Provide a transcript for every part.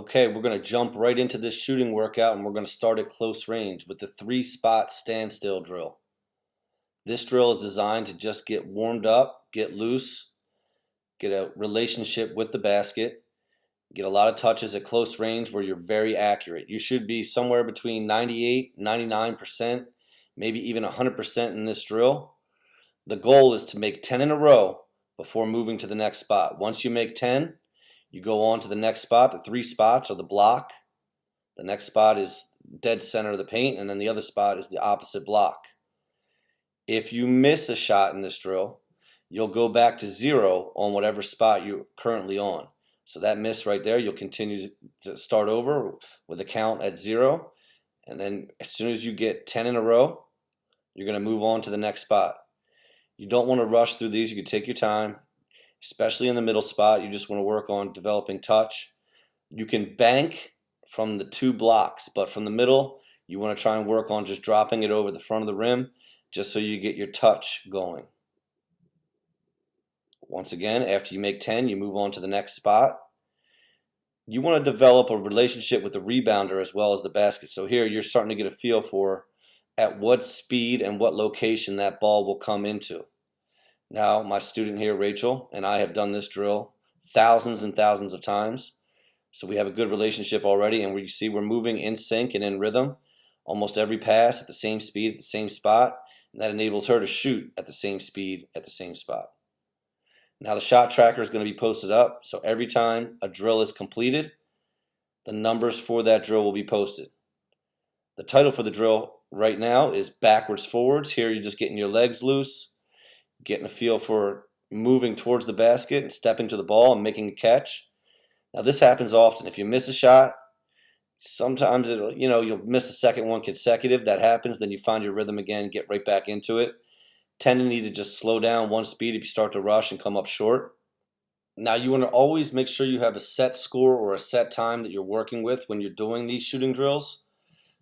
Okay, we're going to jump right into this shooting workout and we're going to start at close range with the 3-spot standstill drill. This drill is designed to just get warmed up, get loose, get a relationship with the basket, get a lot of touches at close range where you're very accurate. You should be somewhere between 98, 99%, maybe even 100% in this drill. The goal is to make 10 in a row before moving to the next spot. Once you make 10, you go on to the next spot. The 3 spots are the block. The next spot is dead center of the paint, and then the other spot is the opposite block. If you miss a shot in this drill, you'll go back to 0 on whatever spot you're currently on. So that miss right there, you'll continue to start over with a count at 0. And then as soon as you get 10 in a row, you're going to move on to the next spot. You don't want to rush through these. You can take your time, especially in the middle spot. You just want to work on developing touch. You can bank from the 2 blocks, but from the middle, you want to try and work on just dropping it over the front of the rim just so you get your touch going. Once again, after you make 10, you move on to the next spot. You want to develop a relationship with the rebounder as well as the basket. So here you're starting to get a feel for at what speed and what location that ball will come into. Now, my student here, Rachel, and I have done this drill thousands and thousands of times. So we have a good relationship already, and we see we're moving in sync and in rhythm almost every pass at the same speed at the same spot, and that enables her to shoot at the same speed at the same spot. Now the shot tracker is going to be posted up, so every time a drill is completed, the numbers for that drill will be posted. The title for the drill right now is backwards forwards. Here you're just getting your legs loose, getting a feel for moving towards the basket and stepping to the ball and making a catch. Now this happens often. If you miss a shot, sometimes you'll miss a second one consecutive. That happens. Then you find your rhythm again, get right back into it. Tend to need to just slow down one speed if you start to rush and come up short. Now you want to always make sure you have a set score or a set time that you're working with when you're doing these shooting drills.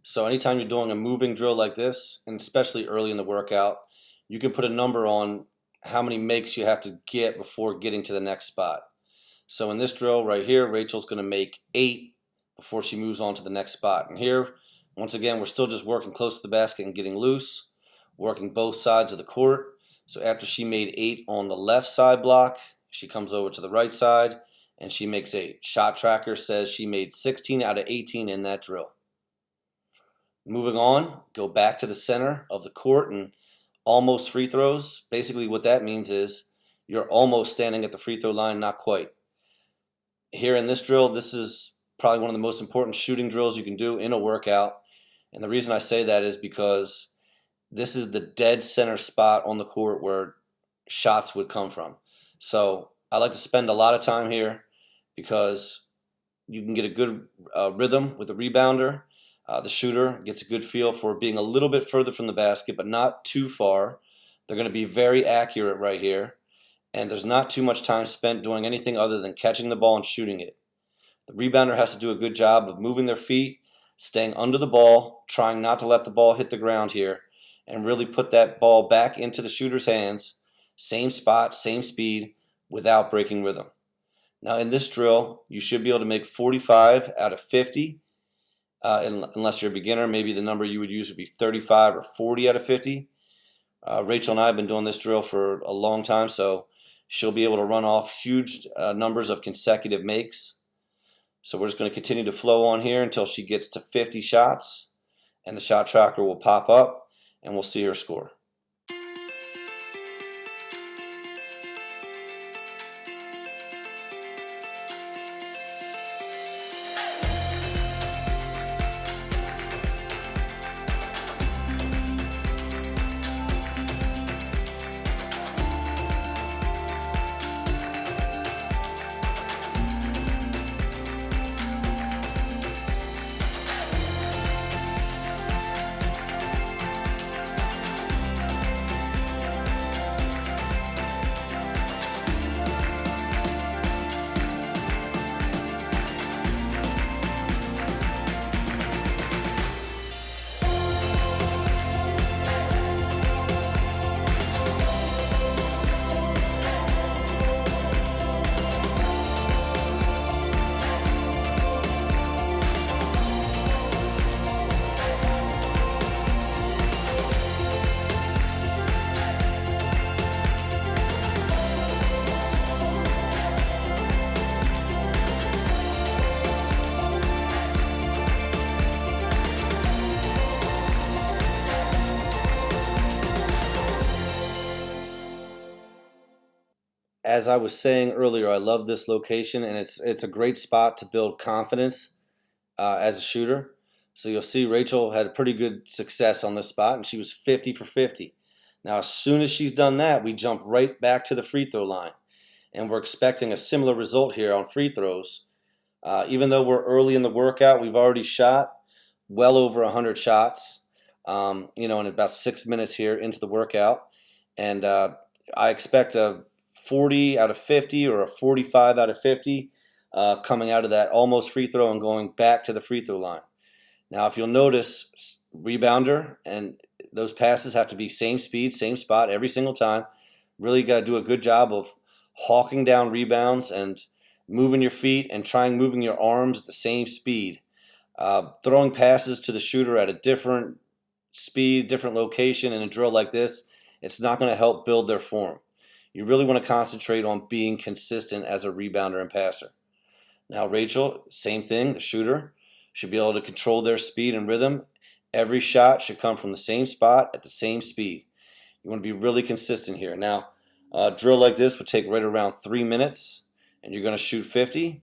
So anytime you're doing a moving drill like this, and especially early in the workout, you can put a number on how many makes you have to get before getting to the next spot. So in this drill right here, Rachel's going to make 8 before she moves on to the next spot. And here, once again, we're still just working close to the basket and getting loose, working both sides of the court. So after she made 8 on the left side block, she comes over to the right side and she makes 8. Shot tracker says she made 16 out of 18 in that drill. Moving on, go back to the center of the court and almost free throws. Basically what that means is you're almost standing at the free throw line, not quite. Here in this drill, this is probably one of the most important shooting drills you can do in a workout. And the reason I say that is because this is the dead center spot on the court where shots would come from. So I like to spend a lot of time here because you can get a good rhythm with the rebounder. The shooter gets a good feel for being a little bit further from the basket, but not too far. They're going to be very accurate right here. And there's not too much time spent doing anything other than catching the ball and shooting it. The rebounder has to do a good job of moving their feet, staying under the ball, trying not to let the ball hit the ground here, and really put that ball back into the shooter's hands, same spot, same speed, without breaking rhythm. Now in this drill, you should be able to make 45 out of 50. Unless you're a beginner, maybe the number you would use would be 35 or 40 out of 50. Rachel and I have been doing this drill for a long time, so she'll be able to run off huge numbers of consecutive makes. So we're just going to continue to flow on here until she gets to 50 shots, and the shot tracker will pop up, and we'll see her score. as I was saying earlier, I love this location, and it's a great spot to build confidence as a shooter. So you'll see Rachel had pretty good success on this spot, and she was 50 for 50. Now, as soon as she's done that, we jump right back to the free throw line, and we're expecting a similar result here on free throws. Even though we're early in the workout, we've already shot well over 100 shots, in about 6 minutes here into the workout. And I expect a 40 out of 50 or a 45 out of 50 coming out of that almost free throw and going back to the free throw line. Now, if you'll notice, rebounder and those passes have to be same speed, same spot every single time. Really got to do a good job of hawking down rebounds and moving your feet and moving your arms at the same speed. Throwing passes to the shooter at a different speed, different location in a drill like this, it's not going to help build their form. You really want to concentrate on being consistent as a rebounder and passer. Now, Rachel, same thing, the shooter should be able to control their speed and rhythm. Every shot should come from the same spot at the same speed. You want to be really consistent here. Now, a drill like this would take right around 3 minutes, and you're going to shoot 50.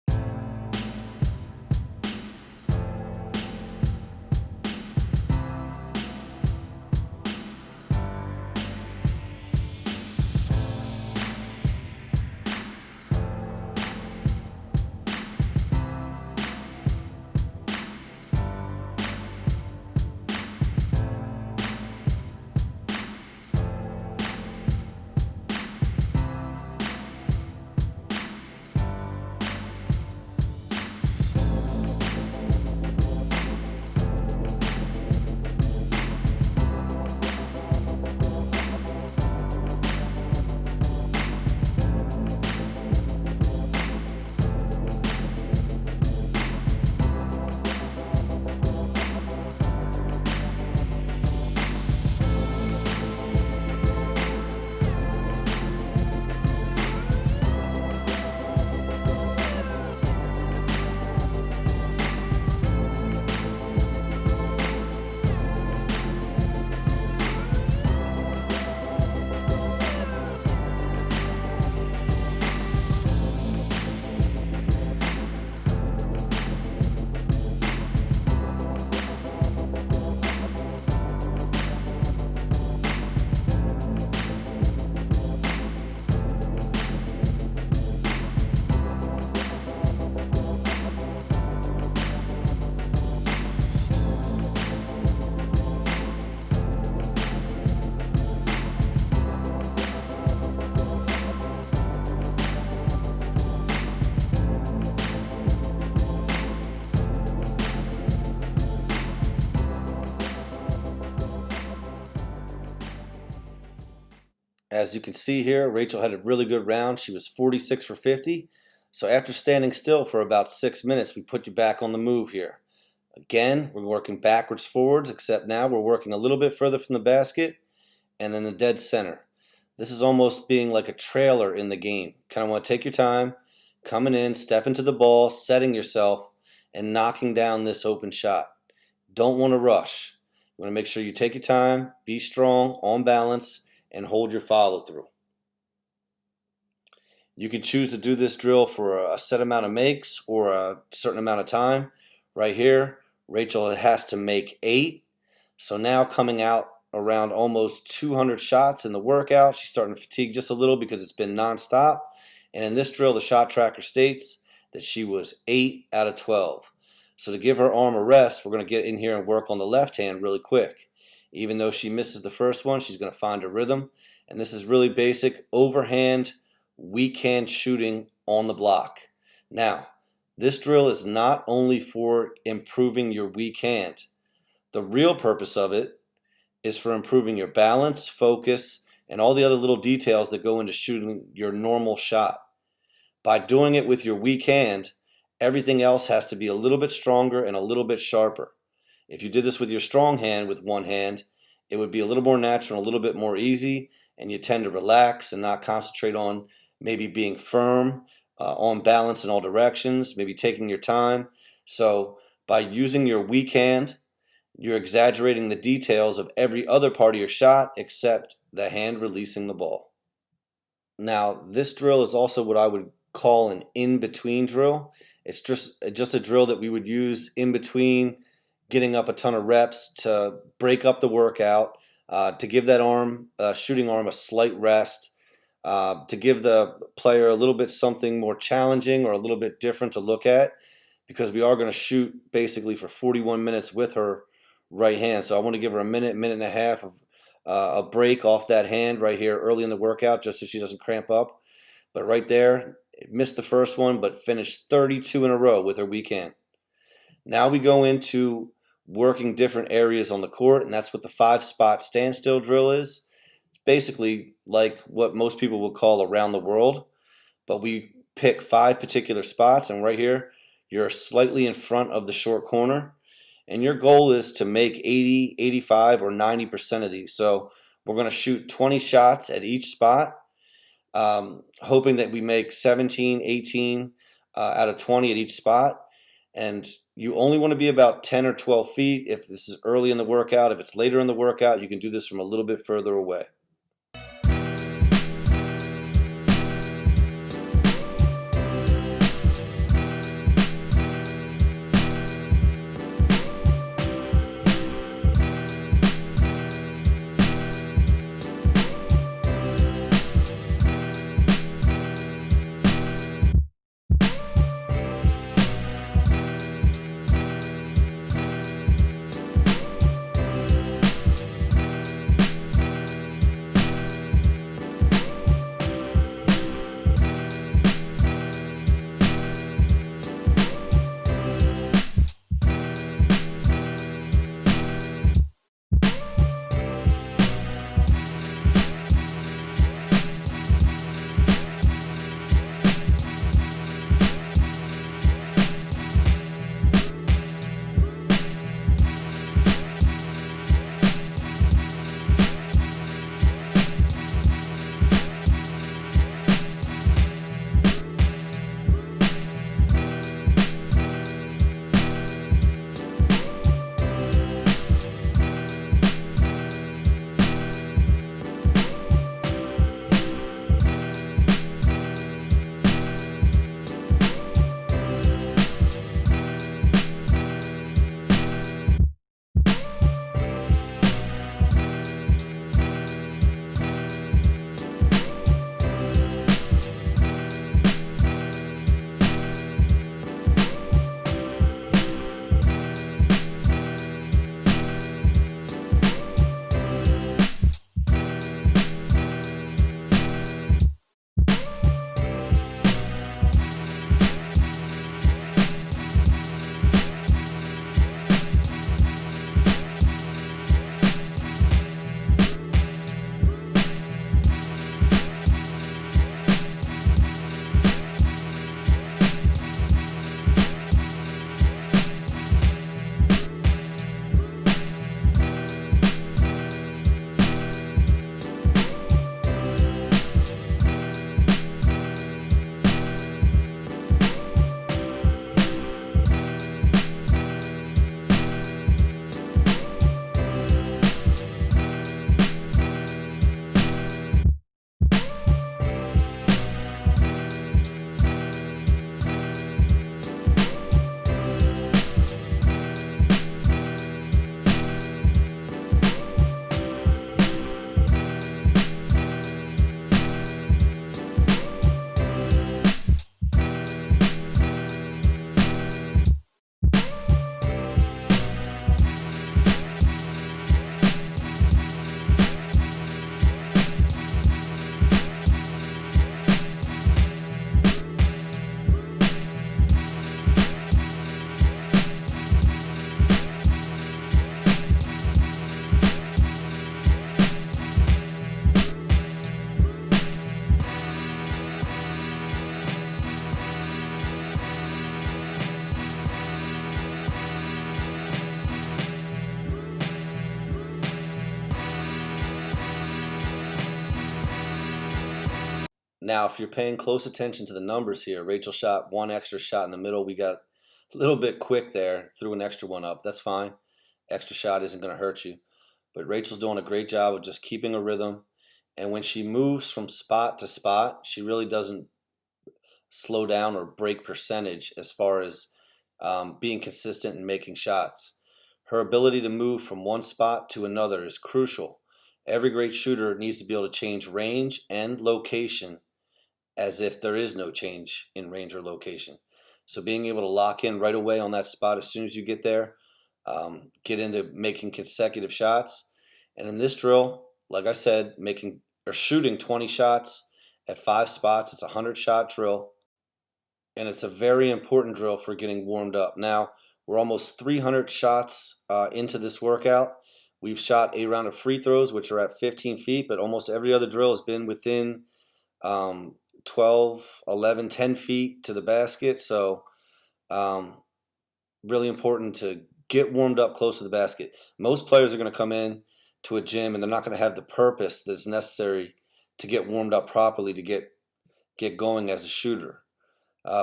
As you can see here, Rachel had a really good round. She was 46 for 50. So after standing still for about 6 minutes, we put you back on the move here. Again, we're working backwards, forwards, except now we're working a little bit further from the basket and then the dead center. This is almost being like a trailer in the game. Kind of want to take your time, coming in, stepping to the ball, setting yourself, and knocking down this open shot. Don't want to rush. You want to make sure you take your time, be strong, on balance, and hold your follow through. You can choose to do this drill for a set amount of makes or a certain amount of time. Right here, Rachel has to make 8. So now coming out around almost 200 shots in the workout. She's starting to fatigue just a little because it's been nonstop. And in this drill, the shot tracker states that she was 8 out of 12. So to give her arm a rest, we're going to get in here and work on the left hand really quick. Even though she misses the first one, she's going to find her rhythm. And this is really basic overhand, weak hand shooting on the block. Now, this drill is not only for improving your weak hand. The real purpose of it is for improving your balance, focus, and all the other little details that go into shooting your normal shot. By doing it with your weak hand, everything else has to be a little bit stronger and a little bit sharper. If you did this with your strong hand with one hand, it would be a little more natural, a little bit more easy, and you tend to relax and not concentrate on maybe being firm, on balance in all directions, maybe taking your time. So by using your weak hand, you're exaggerating the details of every other part of your shot except the hand releasing the ball. Now, this drill is also what I would call an in-between drill. It's just a drill that we would use in between getting up a ton of reps to break up the workout, to give that arm, shooting arm, a slight rest, to give the player a little bit something more challenging or a little bit different to look at, because we are going to shoot basically for 41 minutes with her right hand. So I want to give her a minute, minute and a half of a break off that hand right here early in the workout, just so she doesn't cramp up. But right there, missed the first one, but finished 32 in a row with her weak hand. Now we go into working different areas on the court, and that's what the 5-spot standstill drill is. It's basically like what most people would call around the world, but we pick 5 particular spots, and right here, you're slightly in front of the short corner, and your goal is to make 80, 85, or 90% of these. So we're going to shoot 20 shots at each spot, hoping that we make 17, 18 out of 20 at each spot. And you only want to be about 10 or 12 feet if this is early in the workout. If it's later in the workout, you can do this from a little bit further away. Now, if you're paying close attention to the numbers here, Rachel shot 1 extra shot in the middle. We got a little bit quick there, threw an extra one up. That's fine. Extra shot isn't going to hurt you. But Rachel's doing a great job of just keeping a rhythm And when she moves from spot to spot, she really doesn't slow down or break percentage as far as being consistent and making shots. Her ability to move from one spot to another is crucial. Every great shooter needs to be able to change range and location as if there is no change in range or location. So being able to lock in right away on that spot as soon as you get there, get into making consecutive shots. And in this drill, like I said, making or shooting 20 shots at 5 spots, it's a 100-shot drill. And it's a very important drill for getting warmed up. Now, we're almost 300 shots into this workout. We've shot a round of free throws, which are at 15 feet, but almost every other drill has been within 12, 11, 10 feet to the basket. So really important to get warmed up close to the basket. Most players are going to come in to a gym and they're not going to have the purpose that's necessary to get warmed up properly to get going as a shooter.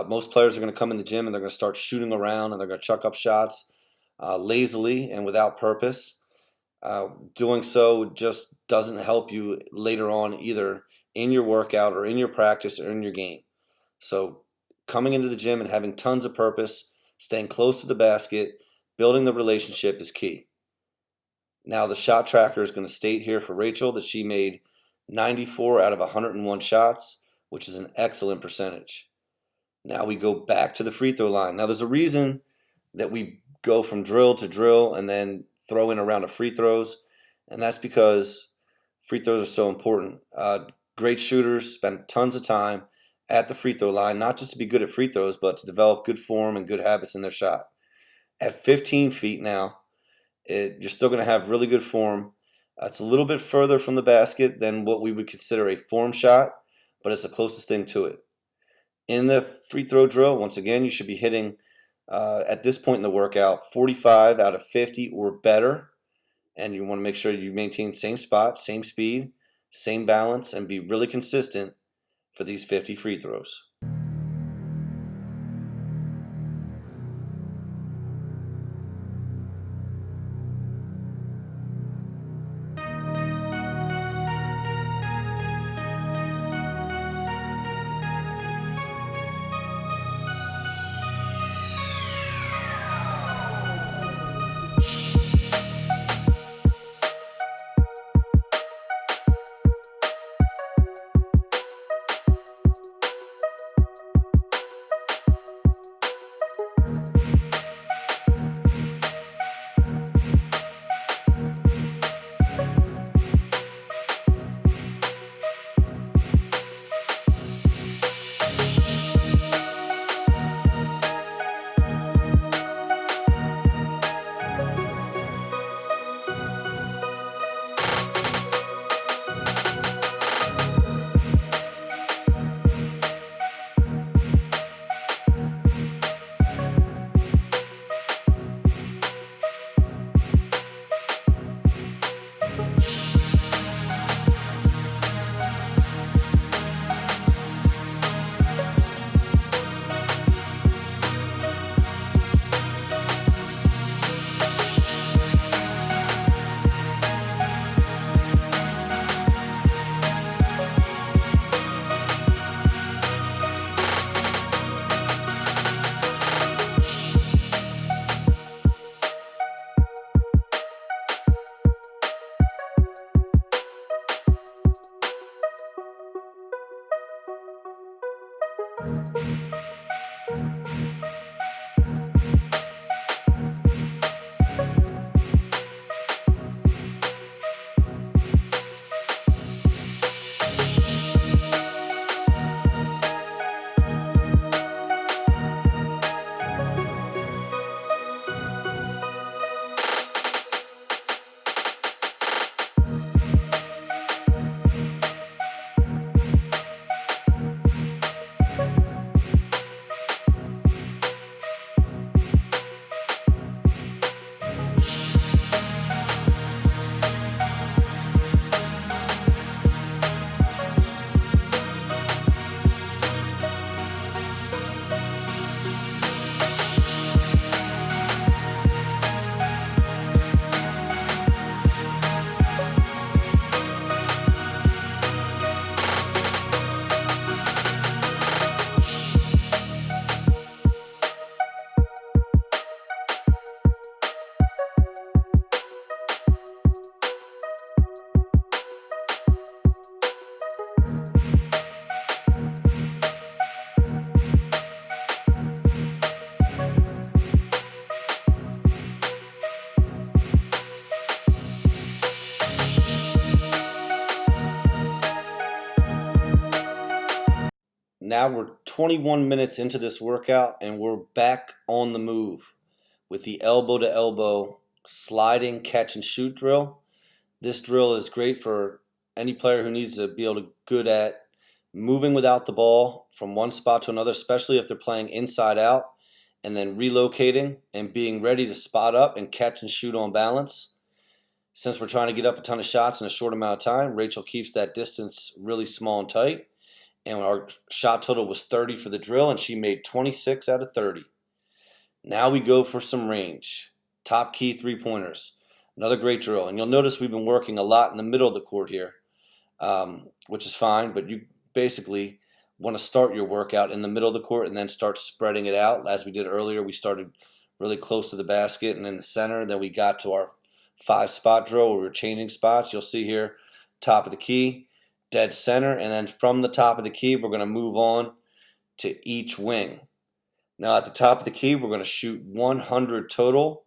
Most players are going to come in the gym and they're going to start shooting around and they're going to chuck up shots lazily and without purpose. Doing so just doesn't help you later on either in your workout or in your practice or in your game. So coming into the gym and having tons of purpose, staying close to the basket, building the relationship is key. Now the shot tracker is going to state here for Rachel that she made 94 out of 101 shots, which is an excellent percentage. Now we go back to the free throw line. Now there's a reason that we go from drill to drill and then throw in a round of free throws, and that's because free throws are so important. Great shooters spend tons of time at the free throw line, not just to be good at free throws, but to develop good form and good habits in their shot. At 15 feet now, you're still going to have really good form. It's a little bit further from the basket than what we would consider a form shot, but it's the closest thing to it. In the free throw drill, once again, you should be hitting, at this point in the workout, 45 out of 50 or better. And you want to make sure you maintain same spot, same speed, same balance, and be really consistent for these 50 free throws. Now we're 21 minutes into this workout and we're back on the move with the elbow to elbow sliding catch and shoot drill. This drill is great for any player who needs to be able to good at moving without the ball from one spot to another, especially if they're playing inside out, and then relocating and being ready to spot up and catch and shoot on balance. Since we're trying to get up a ton of shots in a short amount of time, Rachel keeps that distance really small and tight. And our shot total was 30 for the drill, and she made 26 out of 30. Now we go for some range. Top key three-pointers. Another great drill. And you'll notice we've been working a lot in the middle of the court here, which is fine, but you basically want to start your workout in the middle of the court and then start spreading it out. As we did earlier, we started really close to the basket and in the center. Then we got to our 5-spot drill where we were changing spots. You'll see here, top of the key, dead center, and then from the top of the key, we're going to move on to each wing. Now at the top of the key, we're going to shoot 100 total.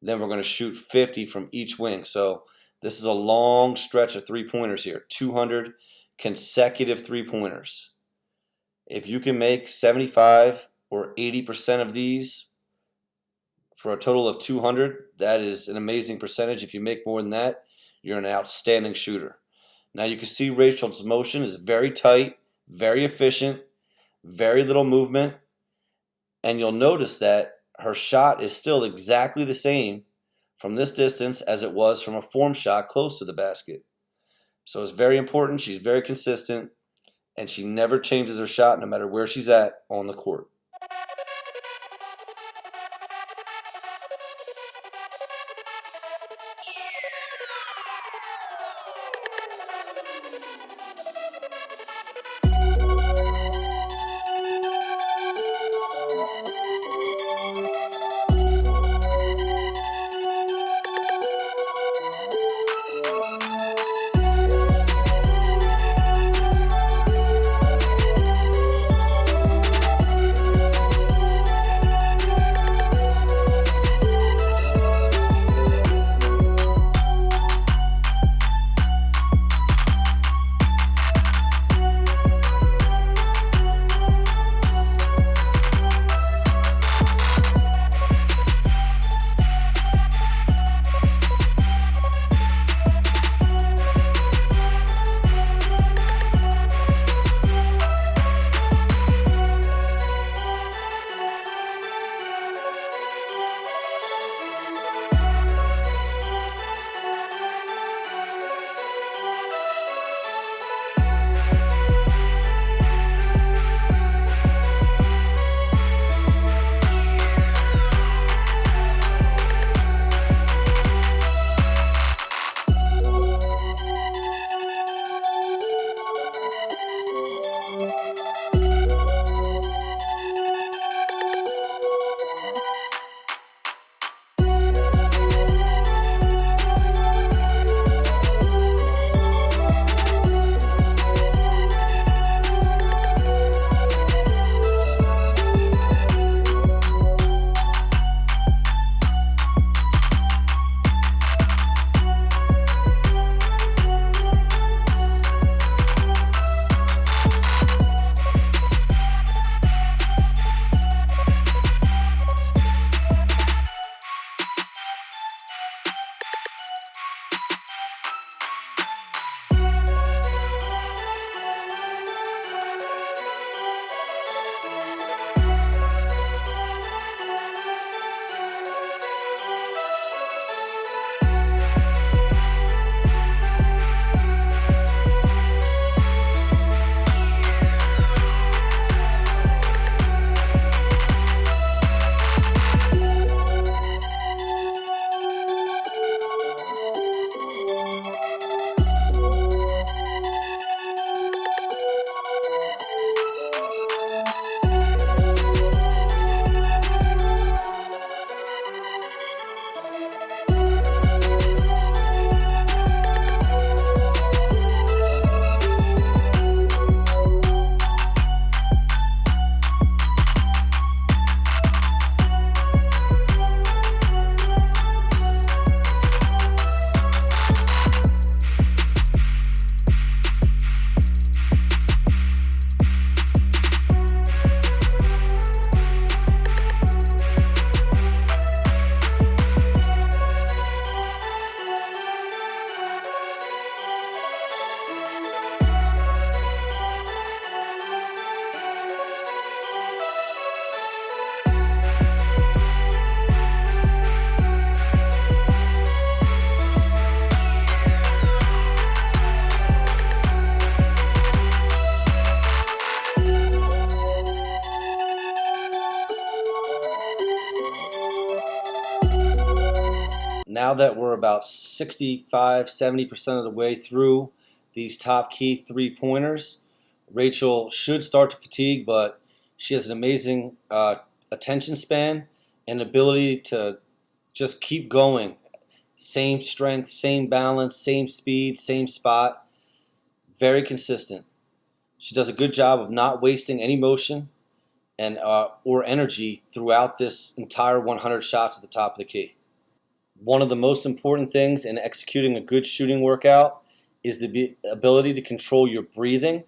Then we're going to shoot 50 from each wing. So this is a long stretch of three-pointers here, 200 consecutive three-pointers. If you can make 75 or 80% of these for a total of 200, that is an amazing percentage. If you make more than that, you're an outstanding shooter. Now you can see Rachel's motion is very tight, very efficient, very little movement, and you'll notice that her shot is still exactly the same from this distance as it was from a form shot close to the basket. So it's very important. She's very consistent, and she never changes her shot no matter where she's at on the court. now that we're about 65–70% of the way through these top key 3-pointers, Rachel should start to fatigue, but she has an amazing attention span and ability to just keep going. Same strength, same balance, same speed, same spot. Very consistent. She does a good job of not wasting any motion and or energy throughout this entire 100 shots at the top of the key. One of the most important things in executing a good shooting workout is the ability to control your breathing.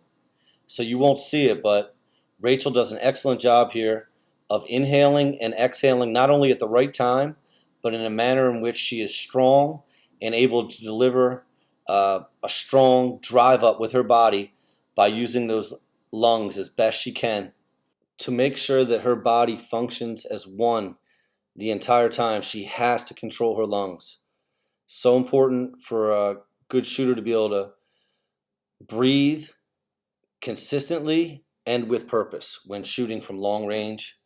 So you won't see it, but Rachel does an excellent job here of inhaling and exhaling not only at the right time, but in a manner in which she is strong and able to deliver a strong drive up with her body by using those lungs as best she can. To make sure that her body functions as one the entire time, she has to control her lungs. So important for a good shooter to be able to breathe consistently and with purpose when shooting from long range,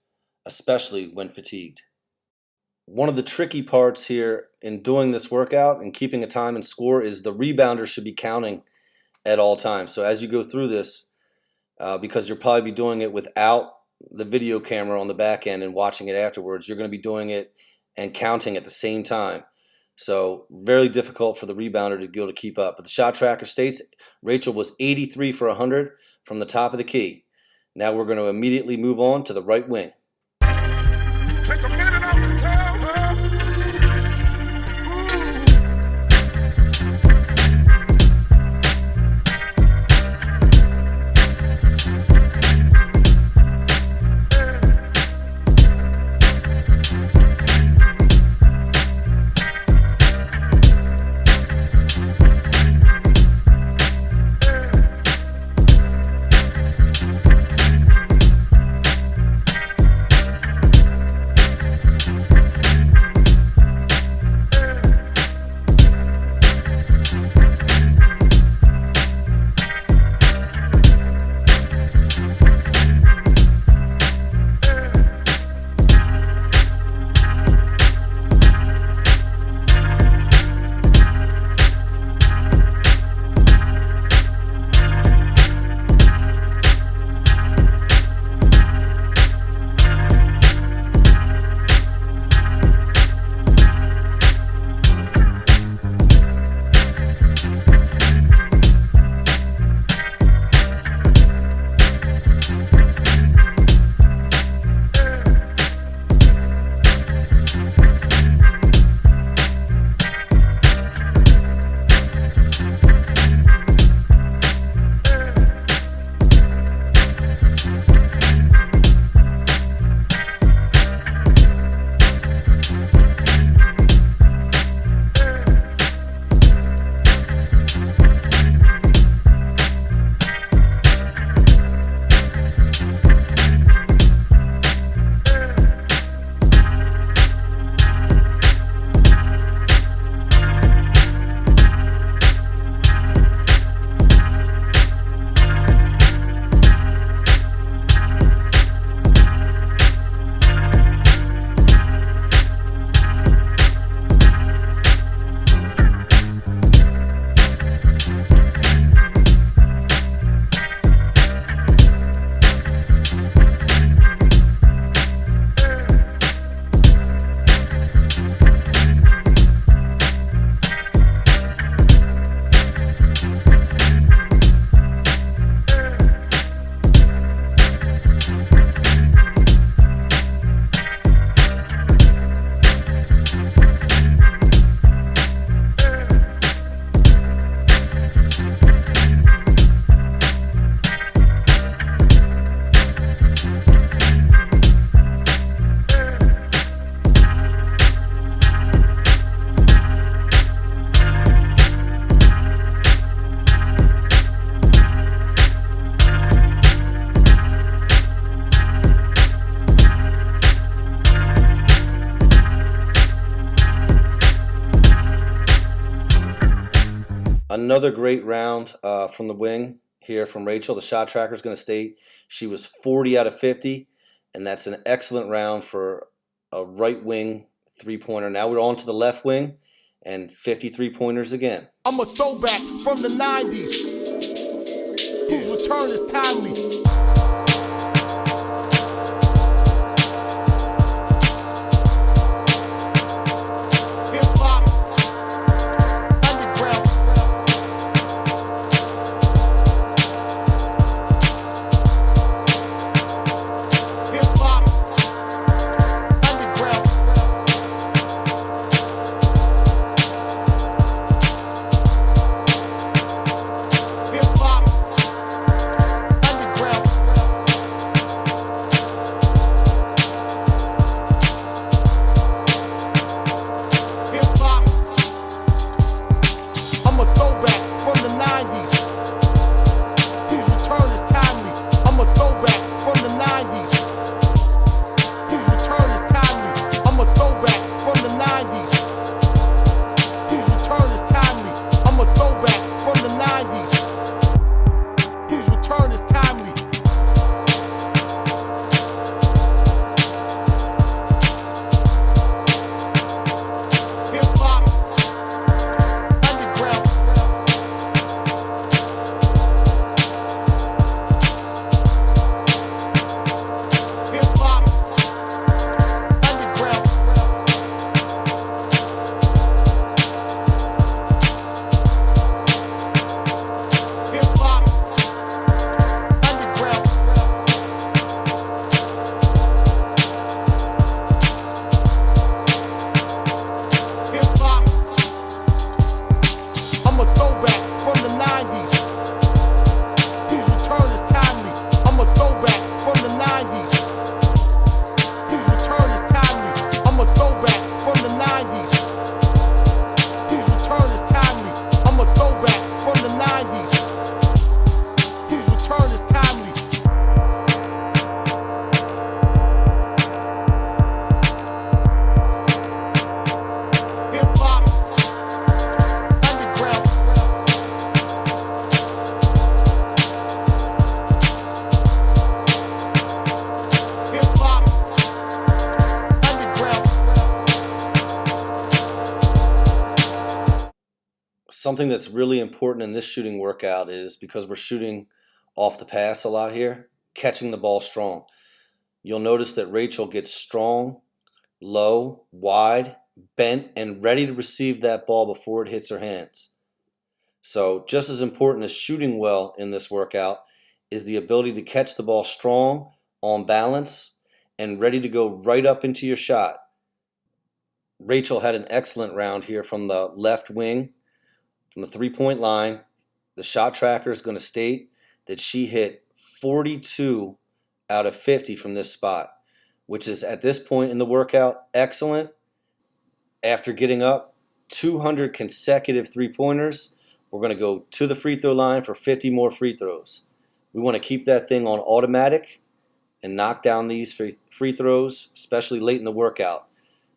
especially when fatigued. One of the tricky parts here in doing this workout and keeping a time and score is the rebounder should be counting at all times. So as you go through this, because you'll probably be doing it without the video camera on the back end and watching it afterwards, you're going to be doing it and counting at the same time. So very difficult for the rebounder to be able to keep up. But the shot tracker states Rachel was 83 for 100 from the top of the key. Now we're going to immediately move on to the right wing. Take a minute out to tell her. Another great round from the wing here from Rachel. The shot tracker is going to state she was 40 out of 50, and that's an excellent round for a right wing 3-pointer. Now we're on to the left wing, and 53 pointers again. I'm a throwback from the 90s, whose return is timely. Something that's really important in this shooting workout is, because we're shooting off the pass a lot here, catching the ball strong. You'll notice that Rachel gets strong, low, wide, bent, and ready to receive that ball before it hits her hands. So just as important as shooting well in this workout is the ability to catch the ball strong, on balance, and ready to go right up into your shot. Rachel had an excellent round here from the left wing. From the three-point line, the shot tracker is going to state that she hit 42 out of 50 from this spot, which is at this point in the workout excellent. After getting up 200 consecutive three-pointers, we're going to go to the free throw line for 50 more free throws. We want to keep that thing on automatic and knock down these free throws, especially late in the workout.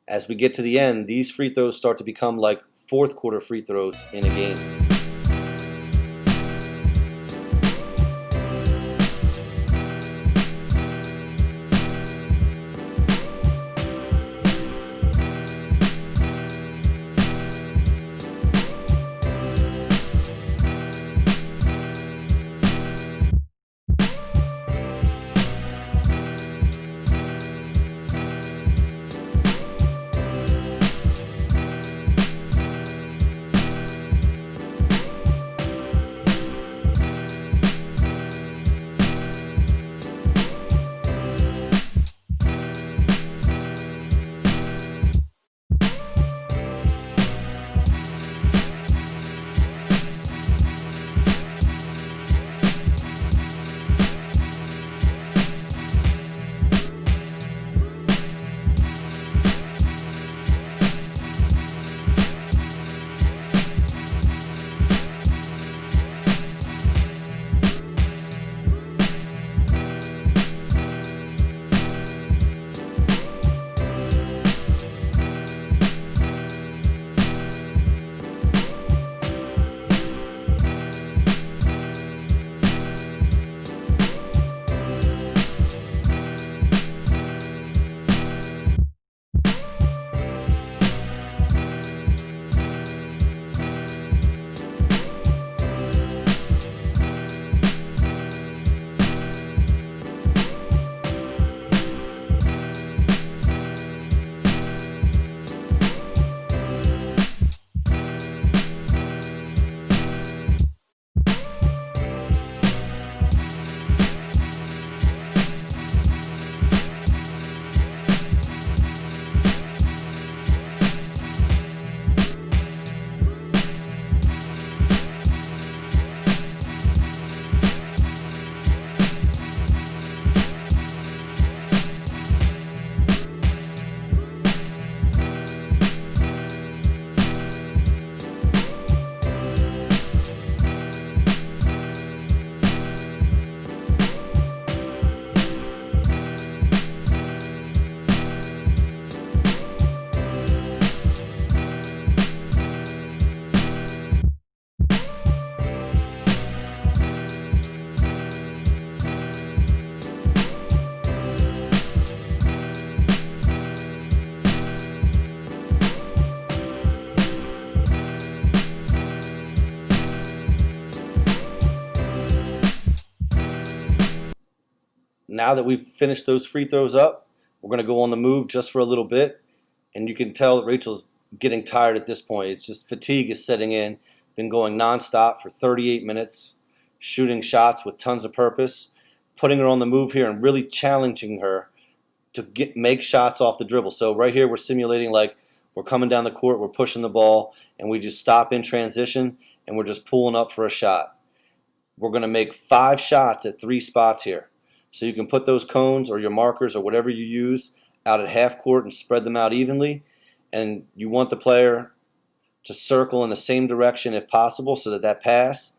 As we get to the end, these free throws start to become like fourth quarter free throws in a game. now that we've finished those free throws up, we're going to go on the move just for a little bit. And you can tell that Rachel's getting tired at this point. It's just fatigue is setting in. Been going nonstop for 38 minutes, shooting shots with tons of purpose, putting her on the move here and really challenging her to make shots off the dribble. So right here we're simulating like we're coming down the court, we're pushing the ball, and we just stop in transition, and we're just pulling up for a shot. We're going to make 5 shots at 3 spots here. So you can put those cones or your markers or whatever you use out at half court and spread them out evenly. And you want the player to circle in the same direction if possible so that that pass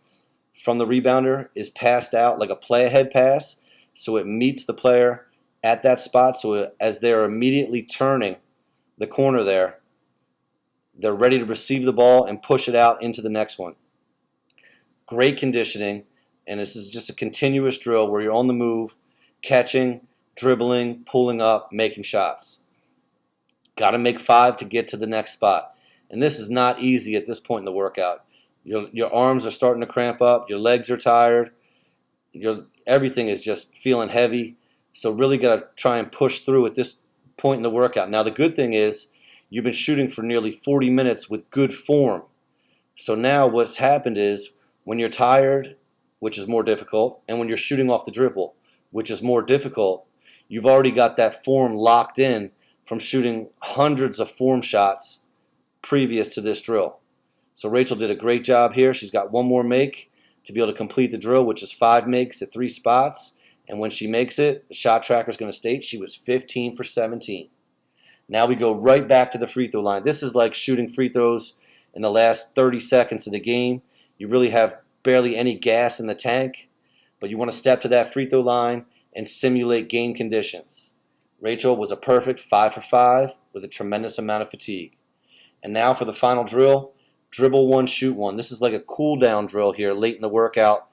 from the rebounder is passed out like a play-ahead pass, so it meets the player at that spot, so as they're immediately turning the corner there, they're ready to receive the ball and push it out into the next one. Great conditioning, and this is just a continuous drill where you're on the move, catching, dribbling, pulling up, making shots. Got to make 5 to get to the next spot. And this is not easy at this point in the workout. Your arms are starting to cramp up, your legs are tired, everything is just feeling heavy. So really got to try and push through at this point in the workout. Now the good thing is you've been shooting for nearly 40 minutes with good form. So now what's happened is when you're tired, which is more difficult, and when you're shooting off the dribble, which is more difficult, you've already got that form locked in from shooting hundreds of form shots previous to this drill. So Rachel did a great job here. She's got one more make to be able to complete the drill, which is 5 makes at 3 spots. And when she makes it, the shot tracker is going to state she was 15 for 17. Now we go right back to the free throw line. This is like shooting free throws in the last 30 seconds of the game. You really have barely any gas in the tank, but you want to step to that free throw line and simulate game conditions. Rachel was a perfect 5 for 5 with a tremendous amount of fatigue. And now for the final drill, dribble 1, shoot 1. This is like a cool down drill here late in the workout.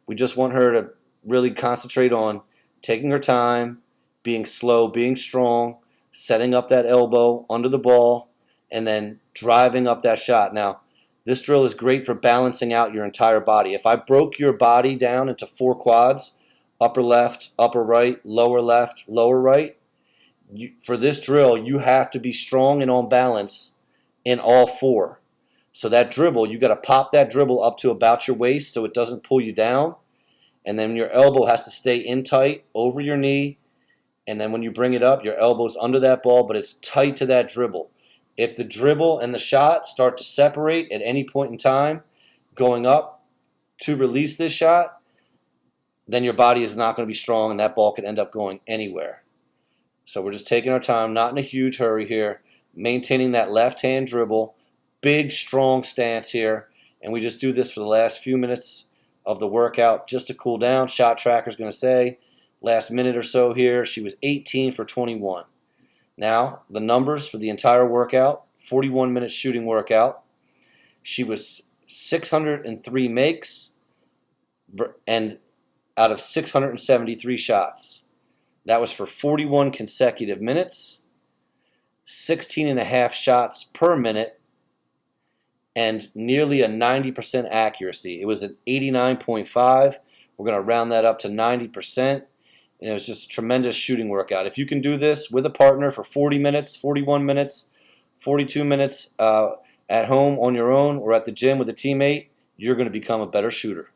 We just want her to really concentrate on taking her time, being slow, being strong, setting up that elbow under the ball, and then driving up that shot. Now, this drill is great for balancing out your entire body. If I broke your body down into 4 quads, upper left, upper right, lower left, lower right, for this drill, you have to be strong and on balance in all 4. So that dribble, you got to pop that dribble up to about your waist so it doesn't pull you down. And then your elbow has to stay in tight over your knee. And then when you bring it up, your elbow's under that ball, but it's tight to that dribble. If the dribble and the shot start to separate at any point in time, going up to release this shot, then your body is not going to be strong and that ball could end up going anywhere. So we're just taking our time, not in a huge hurry here, maintaining that left-hand dribble, big, strong stance here, and we just do this for the last few minutes of the workout just to cool down. Shot tracker's going to say last minute or so here, she was 18 for 21. Now, the numbers for the entire workout, 41-minute shooting workout. She was 603 makes and out of 673 shots. That was for 41 consecutive minutes, 16.5 shots per minute, and nearly a 90% accuracy. It was an 89.5. We're going to round that up to 90%. And it was just a tremendous shooting workout. If you can do this with a partner for 40 minutes, 41 minutes, 42 minutes at home on your own or at the gym with a teammate, you're going to become a better shooter.